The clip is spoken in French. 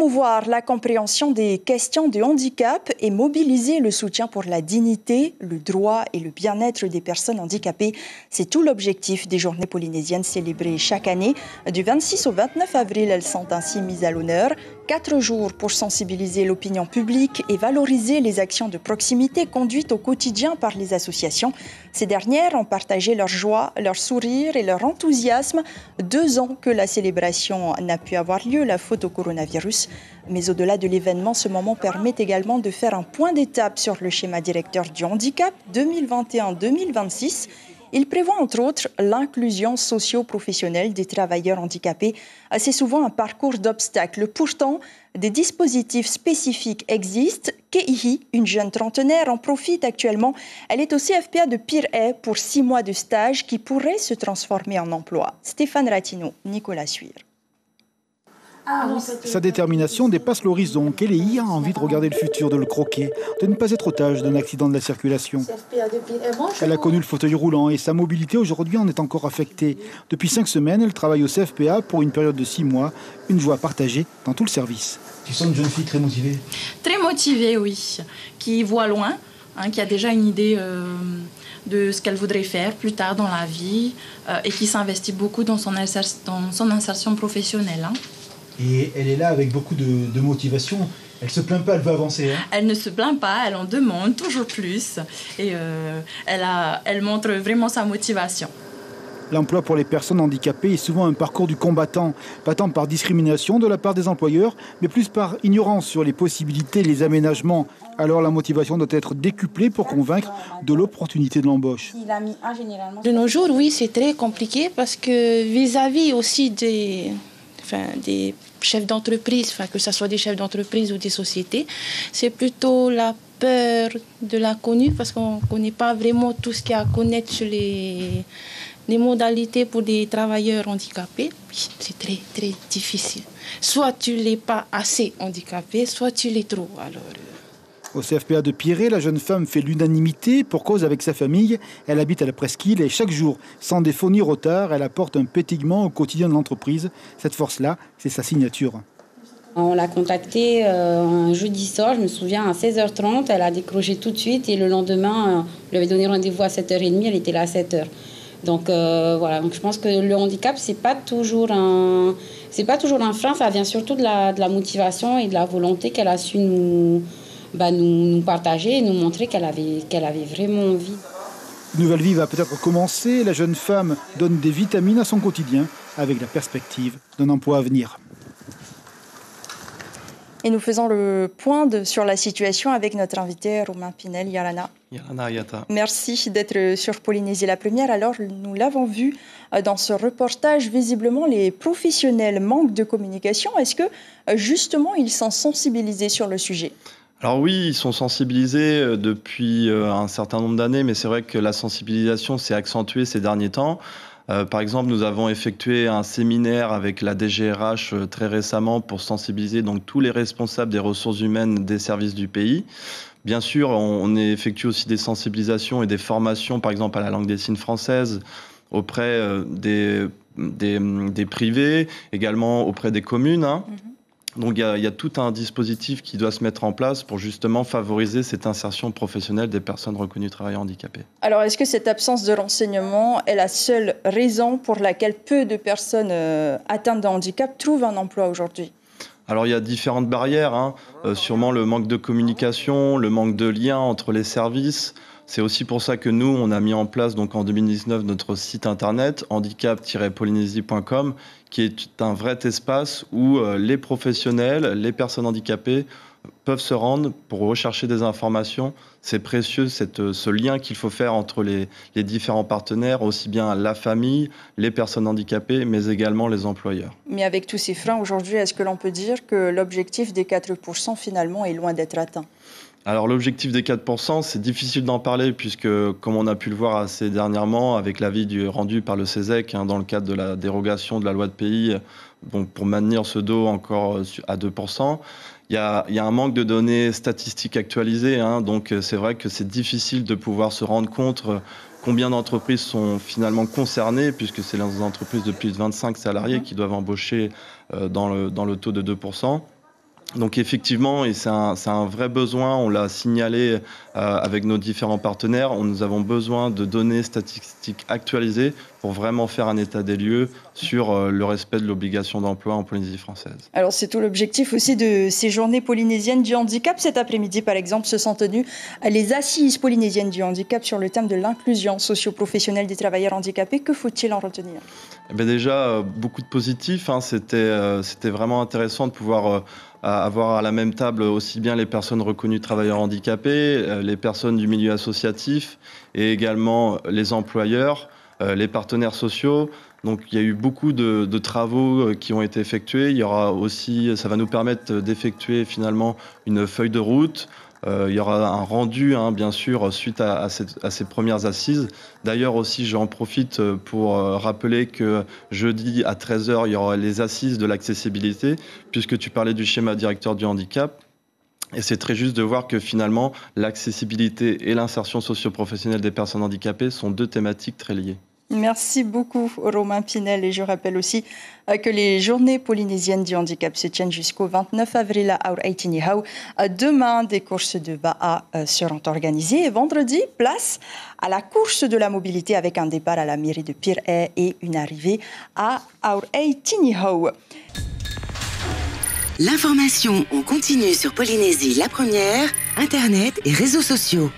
Promouvoir la compréhension des questions de handicap et mobiliser le soutien pour la dignité, le droit et le bien-être des personnes handicapées. C'est tout l'objectif des Journées polynésiennes célébrées chaque année. Du 26 au 29 avril, elles sont ainsi mises à l'honneur. 4 jours pour sensibiliser l'opinion publique et valoriser les actions de proximité conduites au quotidien par les associations. Ces dernières ont partagé leur joie, leur sourire et leur enthousiasme. 2 ans que la célébration n'a pu avoir lieu, la faute au coronavirus. Mais au-delà de l'événement, ce moment permet également de faire un point d'étape sur le schéma directeur du handicap 2021-2026. Il prévoit entre autres l'inclusion socio-professionnelle des travailleurs handicapés. C'est souvent un parcours d'obstacles. Pourtant, des dispositifs spécifiques existent. Keihi, une jeune trentenaire, en profite actuellement. Elle est au CFPA de Pirée pour 6 mois de stage qui pourraient se transformer en emploi. Stéphane Ratino, Nicolas Suire. Sa détermination dépasse l'horizon. Kelly a envie de regarder le futur, de le croquer, de ne pas être otage d'un accident de la circulation. Elle a connu le fauteuil roulant et sa mobilité aujourd'hui en est encore affectée. Depuis 5 semaines, elle travaille au CFPA pour une période de 6 mois. Une joie partagée dans tout le service. Tu sens une jeune fille très motivée? Très motivée, oui. Qui voit loin, qui a déjà une idée de ce qu'elle voudrait faire plus tard dans la vie et qui s'investit beaucoup dans son insertion professionnelle. Et elle est là avec beaucoup de motivation. Elle ne se plaint pas, elle veut avancer. Elle ne se plaint pas, elle en demande toujours plus. Et elle montre vraiment sa motivation. L'emploi pour les personnes handicapées est souvent un parcours du combattant, pas tant par discrimination de la part des employeurs, mais plus par ignorance sur les possibilités et les aménagements. Alors la motivation doit être décuplée pour convaincre de l'opportunité de l'embauche. De nos jours, oui, c'est très compliqué parce que vis-à-vis aussi des chefs d'entreprise, que ce soit des chefs d'entreprise ou des sociétés, c'est plutôt la peur de l'inconnu parce qu'on ne connaît pas vraiment tout ce qu'il y a à connaître sur les modalités pour des travailleurs handicapés. C'est très, très difficile. Soit tu ne l'es pas assez handicapé, soit tu l'es trop. Au CFPA de Pirée, la jeune femme fait l'unanimité pour cause avec sa famille. Elle habite à la presqu'île et chaque jour, sans défaut ni retard, elle apporte un pétillement au quotidien de l'entreprise. Cette force-là, c'est sa signature. On l'a contactée un jeudi soir, je me souviens, à 16h30. Elle a décroché tout de suite et le lendemain, je lui avais donné rendez-vous à 7h30, elle était là à 7h. Donc voilà, donc je pense que le handicap, c'est pas toujours un frein, ça vient surtout de la motivation et de la volonté qu'elle a su nous partager et nous montrer qu'elle avait vraiment envie. Une nouvelle vie va peut-être commencer. La jeune femme donne des vitamines à son quotidien avec la perspective d'un emploi à venir. Et nous faisons le point sur la situation avec notre invité Romain Pinel. Yarana. Yata. Merci d'être sur Polynésie la première. Alors, nous l'avons vu dans ce reportage, visiblement, les professionnels manquent de communication. Est-ce que, justement, ils sont sensibilisés sur le sujet ? Alors oui, ils sont sensibilisés depuis un certain nombre d'années, mais c'est vrai que la sensibilisation s'est accentuée ces derniers temps. Par exemple, nous avons effectué un séminaire avec la DGRH très récemment pour sensibiliser donc tous les responsables des ressources humaines des services du pays. Bien sûr, on effectue aussi des sensibilisations et des formations, par exemple à la langue des signes française, auprès des privés, également auprès des communes. Donc il y a tout un dispositif qui doit se mettre en place pour justement favoriser cette insertion professionnelle des personnes reconnues travailleurs handicapés. Alors est-ce que cette absence de renseignement est la seule raison pour laquelle peu de personnes atteintes de handicap trouvent un emploi aujourd'hui ? Alors il y a différentes barrières, sûrement le manque de communication, le manque de lien entre les services. C'est aussi pour ça que nous, on a mis en place donc en 2019 notre site internet handicap-polynésie.com qui est un vrai espace où les professionnels, les personnes handicapées peuvent se rendre pour rechercher des informations. C'est précieux ce lien qu'il faut faire entre les différents partenaires, aussi bien la famille, les personnes handicapées, mais également les employeurs. Mais avec tous ces freins aujourd'hui, est-ce que l'on peut dire que l'objectif des 4% finalement est loin d'être atteint ? Alors l'objectif des 4%, c'est difficile d'en parler puisque, comme on a pu le voir assez dernièrement avec l'avis rendu par le CESEC dans le cadre de la dérogation de la loi de pays, donc pour maintenir ce taux encore à 2%, il y a un manque de données statistiques actualisées. Donc c'est vrai que c'est difficile de pouvoir se rendre compte combien d'entreprises sont finalement concernées puisque c'est les entreprises de plus de 25 salariés qui doivent embaucher dans le taux de 2%. Donc effectivement, et c'est un vrai besoin, on l'a signalé avec nos différents partenaires, nous avons besoin de données statistiques actualisées pour vraiment faire un état des lieux sur le respect de l'obligation d'emploi en Polynésie française. Alors c'est tout l'objectif aussi de ces journées polynésiennes du handicap. Cet après-midi, par exemple, se sont tenues les assises polynésiennes du handicap sur le thème de l'inclusion socio-professionnelle des travailleurs handicapés. Que faut-il en retenir ? Eh bien déjà, beaucoup de positifs. C'était vraiment intéressant de pouvoir avoir à la même table aussi bien les personnes reconnues travailleurs handicapés, les personnes du milieu associatif et également les employeurs, les partenaires sociaux. Donc il y a eu beaucoup de travaux qui ont été effectués. Il y aura aussi, ça va nous permettre d'effectuer finalement une feuille de route. Il y aura un rendu, bien sûr, suite à ces premières assises. D'ailleurs aussi, j'en profite pour rappeler que jeudi à 13h, il y aura les assises de l'accessibilité, puisque tu parlais du schéma directeur du handicap. Et c'est très juste de voir que finalement, l'accessibilité et l'insertion socio-professionnelle des personnes handicapées sont deux thématiques très liées. Merci beaucoup, Romain Pinel. Et je rappelle aussi que les journées polynésiennes du handicap se tiennent jusqu'au 29 avril à Aur Aitinihau. Demain, des courses de Ba'a seront organisées. Et vendredi, place à la course de la mobilité avec un départ à la mairie de Pir'e et une arrivée à Aur Aitinihau. L'information en continu sur Polynésie la première, Internet et réseaux sociaux.